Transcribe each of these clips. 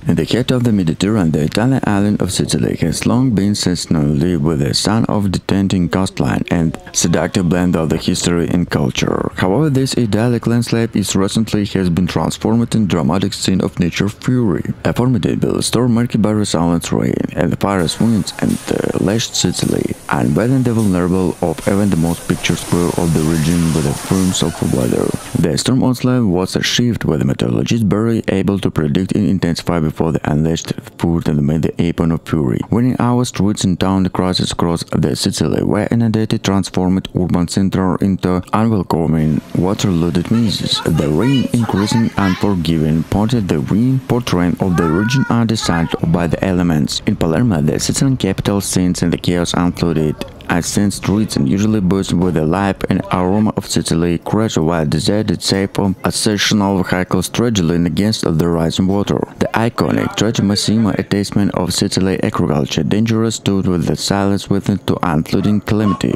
In the heart of the Mediterranean, the Italian island of Sicily has long been synonymous with the sun of the tempting coastline and seductive blend of the history and culture. However, this idyllic landscape is recently has been transformed into a dramatic scene of nature fury. A formidable storm marked by resilient rain and fierce winds and lashed Sicily, unveiling the vulnerable of even the most picturesque of the region with the fumes of weather. The storm onslaught was a shift with the meteorologists barely able to predict and intensify before the unleashed food and made the apeon of fury. Winning our streets and town crises across the Sicily were inundated, transformed urban center into unwelcoming, water-loaded mazes. The rain, increasing unforgiving, pointed the wind portrayal of the region undecided by the elements. In Palermo, the Sicilian capital, scenes and the chaos unfolded as since streets and usually buzzing with the life and aroma of Sicily, crash while deserted save from a sectional vehicle struggling against the rising water. The iconic Tragicmassima, a testament of Sicily agriculture, dangerous stood with the silence within to unflooding calamity.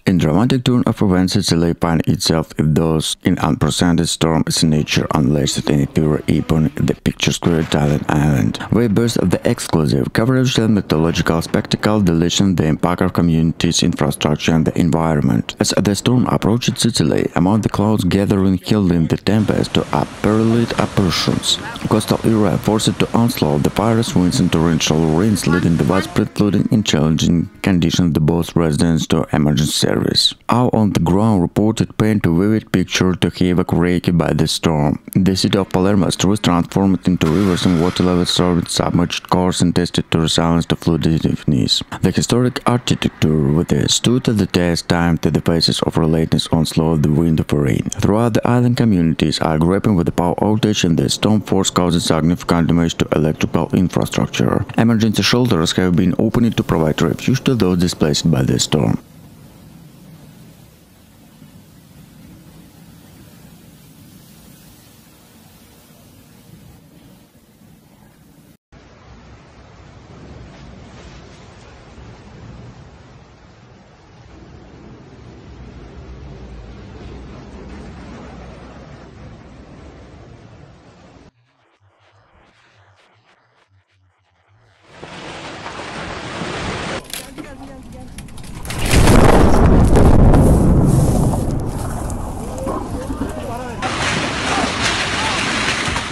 In dramatic turn of events, Sicily finds itself those in unprecedented storm as nature unleashed in a pure epoch the picturesque Italian island. We burst of the exclusive coverage and mythological spectacle deletion the impact of communities, infrastructure and the environment. As the storm approached Sicily, among the clouds gathering hilding the tempest to unparalleled proportions. Coastal area forced to onslaught the fierce winds and torrential rains, leading the widespread flooding in challenging conditions to both residents to emergency service. Our on-the-ground reported paint a vivid picture to havoc wreaked by the storm. The city of Palermo was transformed into rivers and water levels soared, submerged cars and tested to resilience to floodedness. The historic architecture withstood the test time to the faces of relentless onslaught of the wind of rain. Throughout the island, communities are grappling with the power outage and the storm force causing significant damage to electrical infrastructure. Emergency shelters have been opened to provide refuge to those displaced by the storm.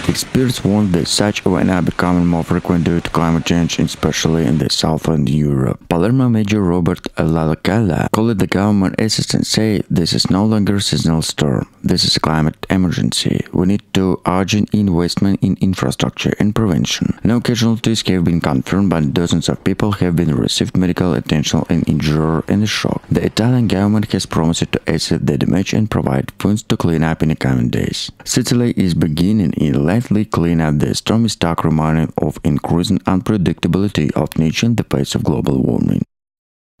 Experts warn that such events are becoming more frequent due to climate change, especially in the southern Europe. Palermo Mayor Robert Lalacalla called the government assistant say this is no longer a seasonal storm. This is a climate emergency. We need to urgent investment in infrastructure and prevention. No casualties have been confirmed, but dozens of people have been received medical attention and injured in the shock. The Italian government has promised to assess the damage and provide funds to clean up in the coming days. Sicily is beginning a lengthy cleanup. The storm is stark reminder of increasing unpredictability of nature in the face of global warming.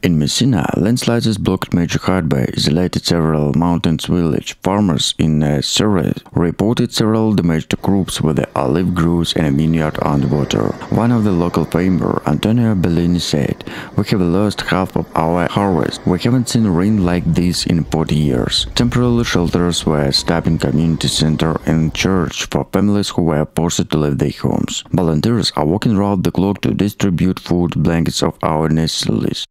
In Messina, landslides blocked major highway, isolated several mountains villages. Farmers in Serre reported several damaged crops with the olive groves and a vineyard underwater. One of the local farmers, Antonio Bellini, said, "We have lost half of our harvest. We haven't seen rain like this in 40 years." Temporary shelters were established in community center and church for families who were forced to leave their homes. Volunteers are working round the clock to distribute food, blankets of our necessities.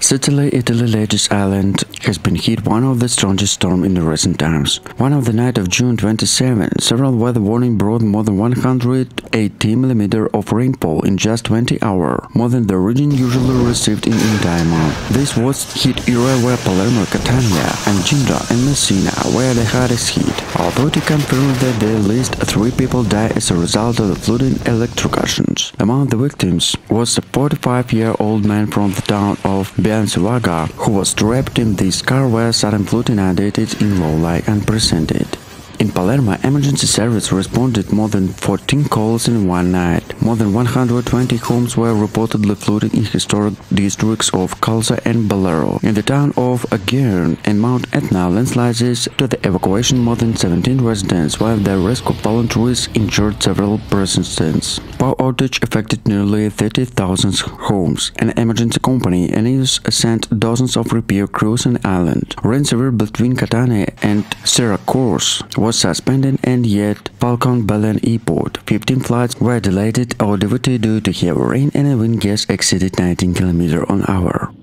Sicily, Italy's largest island, has been hit one of the strongest storms in the recent times. One of the night of June 27, several weather warnings brought more than 180 mm of rainfall in just 20 hours, more than the region usually received in the entire month. This was hit area where Palermo, Catania, and Ginda and Messina were the hardest hit. Authorities confirmed that at least 3 people died as a result of the flooding electrocutions. Among the victims was a 45-year-old man from the town of Biancivaga, who was trapped in this car where sudden flooding inundated in low like unprecedented. In Palermo, emergency service responded more than 14 calls in one night. More than 120 homes were reportedly flooded in historic districts of Calza and Balero. In the town of Aguirre and Mount Etna, landslides to the evacuation more than 17 residents, while the rescue volunteers injured several persons. Power outage affected nearly 30,000 homes. An emergency company, Aeneas, sent dozens of repair crews on the island. Rain severe between Catania and Syracuse was suspended, and yet Falcon Belen Airport. 15 flights were delayed or diverted due to heavy rain and a wind gust exceeded 19 km/h.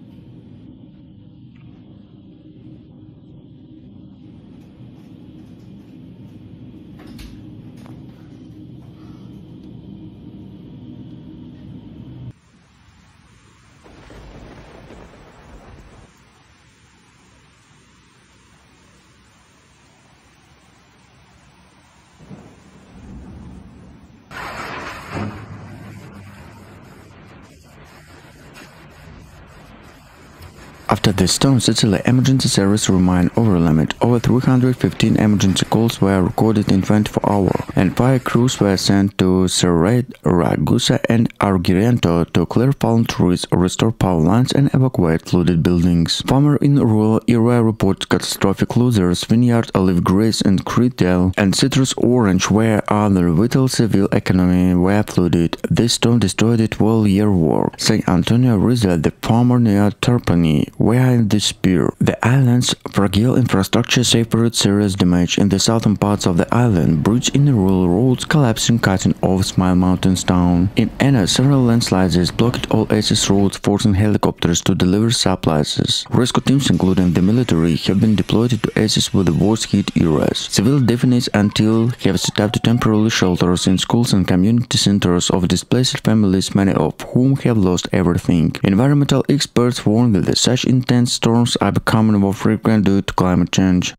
After the storm, Sicily emergency service remained overwhelmed. Over 315 emergency calls were recorded in 24 hours, and fire crews were sent to Cerrete, Ragusa, and Argiriento to clear fallen trees, restore power lines, and evacuate flooded buildings. Farmers in rural area report catastrophic losses. Vineyard, olive grass, and retail, and citrus orange, where other vital civil economy were flooded. This storm destroyed it all-year work. St. Antonio Rizal, the farmer near Trapani, were in despair. The island's fragile infrastructure suffered serious damage in the southern parts of the island. Bridge in the rural roads collapsing, cutting off Smile Mountains town. In Enna, several landslides blocked all access roads, forcing helicopters to deliver supplies. Rescue teams, including the military, have been deployed to assist with the worst-hit areas. Civil defenders until have set up temporary shelters in schools and community centers of displaced families, many of whom have lost everything. Environmental experts warn that such intense storms are becoming more frequent due to climate change.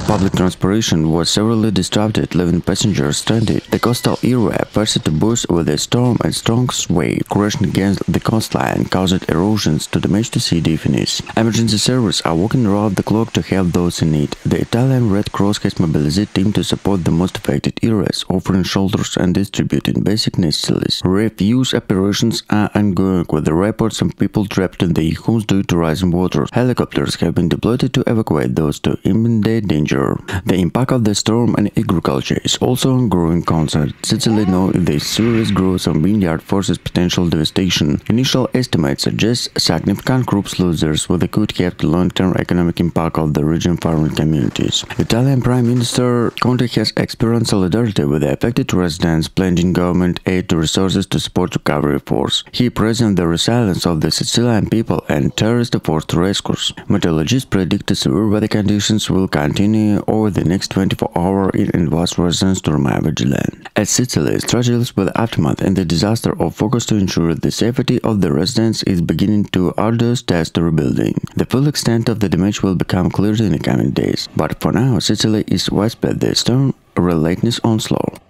Public transportation was severely disrupted, leaving passengers stranded. The coastal area faced to burst with a storm and strong wave, crashing against the coastline, caused erosions to damage the sea definies. Emergency services are working around the clock to help those in need. The Italian Red Cross has mobilized a team to support the most affected areas, offering shelters and distributing basic necessities. Refuse operations are ongoing, with the reports of people trapped in their homes due to rising water. Helicopters have been deployed to evacuate those to imminent danger. The impact of the storm on agriculture is also a growing concern. Sicily knows the serious growth of vineyard forces potential devastation. Initial estimates suggest significant crop losses, with a could have the long-term economic impact of the region farming communities. Italian Prime Minister Conte has experienced solidarity with the affected residents, pledging government aid to resources to support recovery efforts. He praised the resilience of the Sicilian people and terrorist forced rescues. Meteorologists predict severe weather conditions will continue over the next 24 hours and advise residents to remain vigilant. As Sicily struggles with the aftermath and the disaster of focus to ensure the safety of the residents is beginning to arduous task to rebuilding. The full extent of the damage will become clear in the coming days, but for now Sicily is widespread the storm relentless onslaught.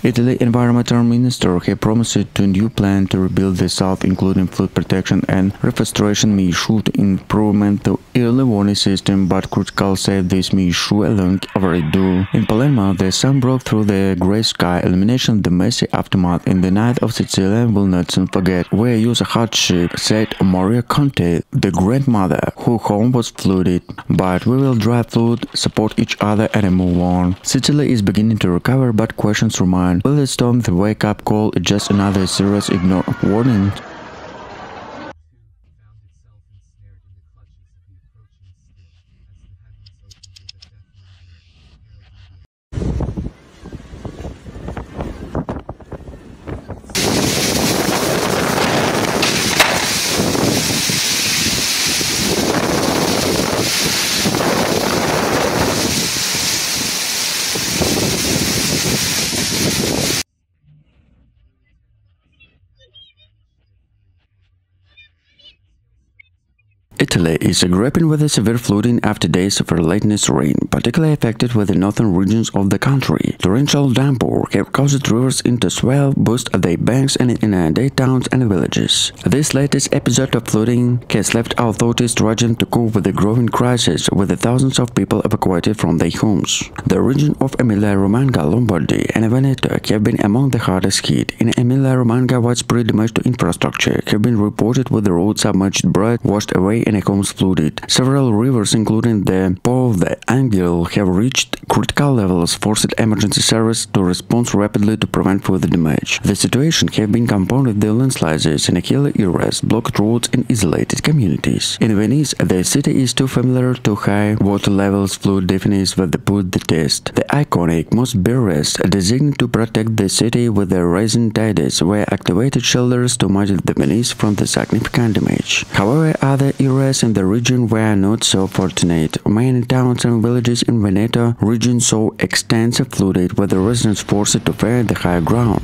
Italy Environmental Minister have promised to new plan to rebuild the south, including flood protection and reforestation measures to improvement the early warning system, but critical say this measure alone overdue. In Palermo, the sun broke through the grey sky, elimination the messy aftermath in the night of Sicilian will not soon forget. We use a hardship, said Maria Conte, the grandmother, whose home was flooded, but we will drive through, support each other and move on. Sicily is beginning to recover, but questions remain. Will the storm the wake-up call is just another serious ignore of warning? Italy is grappling with a severe flooding after days of relentless rain, particularly affected with the northern regions of the country. Torrential downpour have caused rivers to swell, boost their banks and inundate towns and villages. This latest episode of flooding has left authorities struggling to cope with the growing crisis, with thousands of people evacuated from their homes. The region of Emilia-Romagna, Lombardy, and Veneto have been among the hardest hit. In Emilia-Romagna, widespread damage to infrastructure have been reported, with the roads submerged, bridges washed away, and homes flooded. Several rivers, including the Po of the Angle, have reached critical levels, forcing emergency service to respond rapidly to prevent further damage. The situation has been compounded by landslides in hilly areas, blocked roads, and isolated communities. In Venice, the city is too familiar to high water levels. Flood definitions that put the test. The iconic most barriers designed to protect the city with the rising tides were activated shelters to mitigate the Venice from the significant damage. However, other areas in the region were not so fortunate. Many towns and villages in Veneto region saw extensive flooding, with the residents forced to fare the higher ground.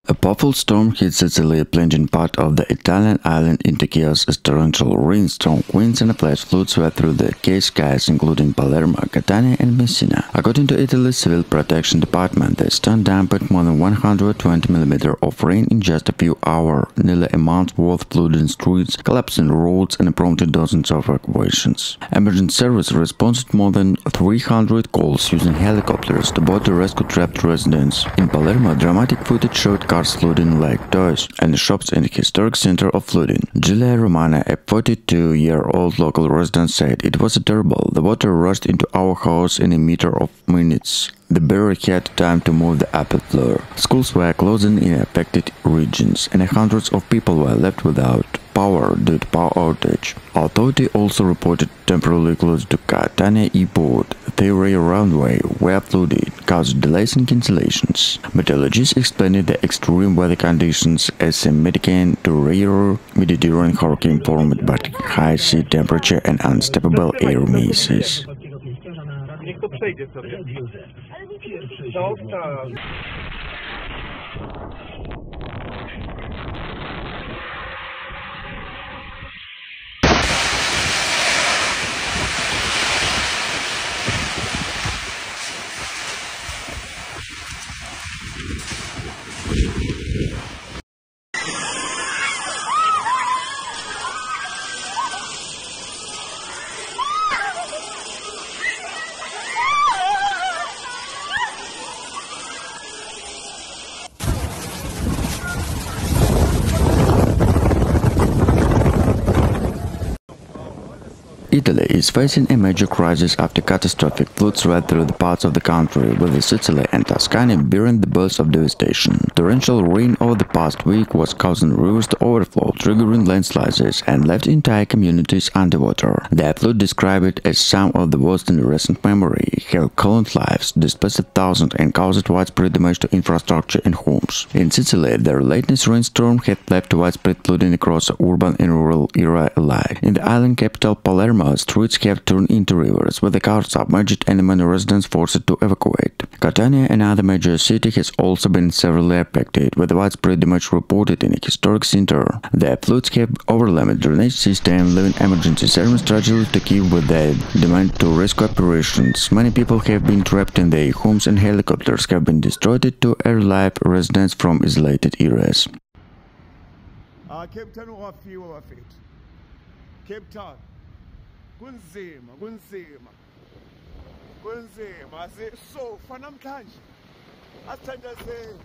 A powerful storm hit Sicily, plunging part of the Italian island into chaos as torrential rain, strong winds and flash floods swept through the gray skies, including Palermo, Catania and Messina. According to Italy's Civil Protection Department, the storm dumped more than 120 mm of rain in just a few hours, nearly a month's worth, flooding streets, collapsing roads, and prompted dozens of evacuations. Emergency service responded more than 300 calls using helicopters to boat the rescue trapped residents. In Palermo, dramatic footage showed cars flooding like toys, and shops in the historic center of flooding. Giulia Romana, a 42-year-old local resident, said, "It was terrible. The water rushed into our house in a matter of minutes. The barrier had time to move the upper floor. Schools were closing in affected regions, and hundreds of people were left without power due to power outage." Authority also reported temporarily closed to Catania airport. The rail runway were flooded, caused delays and cancellations. Meteorologists explained the extreme weather conditions as a mitigant to rare Mediterranean hurricane formed by high sea temperature and unstable air masses. Niech to przejdzie sobie. No tak. Italy is facing a major crisis after catastrophic floods swept through the parts of the country, with Sicily and Tuscany bearing the brunt of devastation. Torrential rain over the past week was causing rivers to overflow, triggering landslides, and left entire communities underwater. The flood, described as some of the worst in recent memory, have claimed lives, displaced thousands, and caused widespread damage to infrastructure and homes. In Sicily, the latest rainstorm had left widespread flooding across the urban and rural area alike. In the island capital Palermo, streets have turned into rivers, with the cars submerged and many residents forced to evacuate. Catania, another major city, has also been severely affected, with widespread damage reported in a historic center. The floods have overwhelmed the drainage system, leaving emergency services struggling to keep with the demand to rescue operations. Many people have been trapped in their homes, and helicopters have been destroyed to relieve residents from isolated areas. Cape Town wafiwa wafethu. Cape Town kunzima asisofa namhlanje asithandazeni.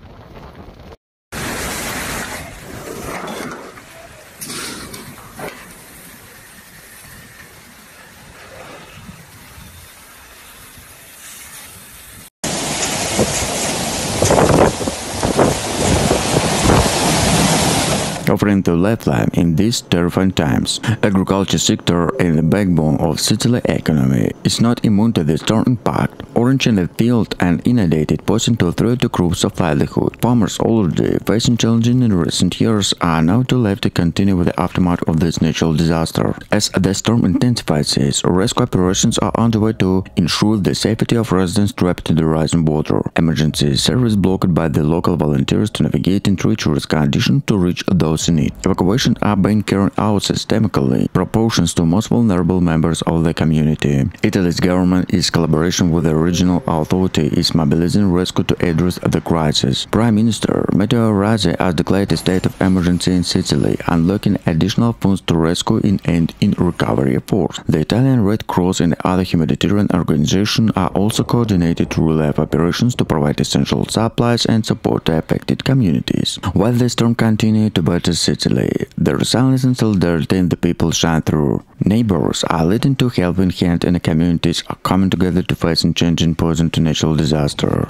Offering to lifeline in these terrifying times, agriculture sector and the backbone of Sicily economy is not immune to the storm impact. Orange in the field and inundated, posing to threat to groups of livelihood. Farmers already facing challenges in recent years are now too late to continue with the aftermath of this natural disaster. As the storm intensifies, rescue operations are underway to ensure the safety of residents trapped in the rising water. Emergency service blocked by the local volunteers to navigate in treacherous conditions to reach those in need. Evacuations are being carried out systematically, proportions to most vulnerable members of the community. Italy's government, in collaboration with the regional authority, is mobilizing rescue to address the crisis. Prime Minister Matteo Renzi has declared a state of emergency in Sicily, unlocking additional funds to rescue and in recovery efforts. The Italian Red Cross and other humanitarian organizations are also coordinated relief operations to provide essential supplies and support the affected communities. While the storm continues to batter Sicily, the resilience and solidarity in the people shine through. Neighbors are leading to helping hand, and the communities are coming together to face and change in person to natural disaster.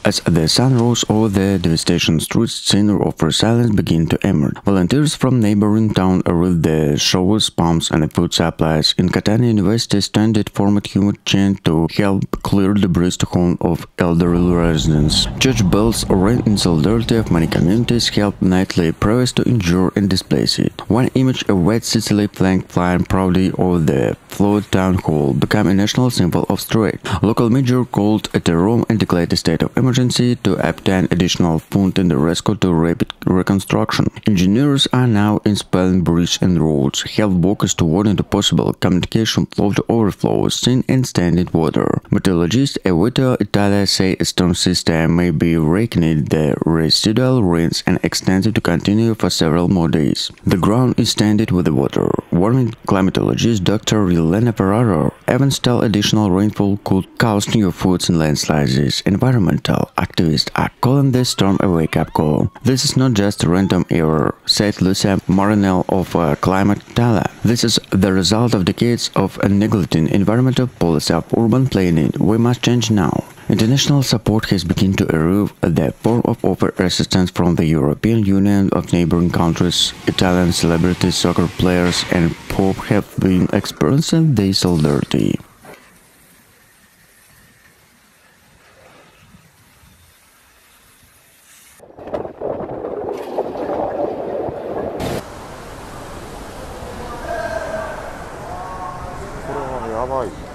As the sun rose over the devastation streets, scenes of resilience began to emerge. Volunteers from neighboring towns arrived the shovels, pumps, and food supplies. In Catania University, standard formed human chain to help clear debris to home of elderly residents. Church bells rang in solidarity of many communities, helped nightly prayers to endure and displace it. One image of White Sicily flag flying proudly over the flooded town hall became a national symbol of strength. Local media called at a room and declared a state of emergency to obtain additional funds in the rescue to rapid reconstruction. Engineers are now installing bridges and roads, help workers to warn the possible communication flow to overflow, thin and standing water. Meteorologists at Weather Italia say a storm system may be reckoning the residual rains and extended to continue for several more days. The ground is standing with the water. Warning climatologist Dr. Elena Ferraro events tell additional rainfall could cause new floods and landslides. Environmental activists are calling this storm a wake-up call. This is not just a random error, said Lucia Marinel of Climate Italia. This is the result of decades of neglecting environmental policy of urban planning. We must change now. International support has begun to arrive in the form of offer assistance from the European Union of neighboring countries. Italian celebrities, soccer players, and Pope have been experiencing this solidarity. 야바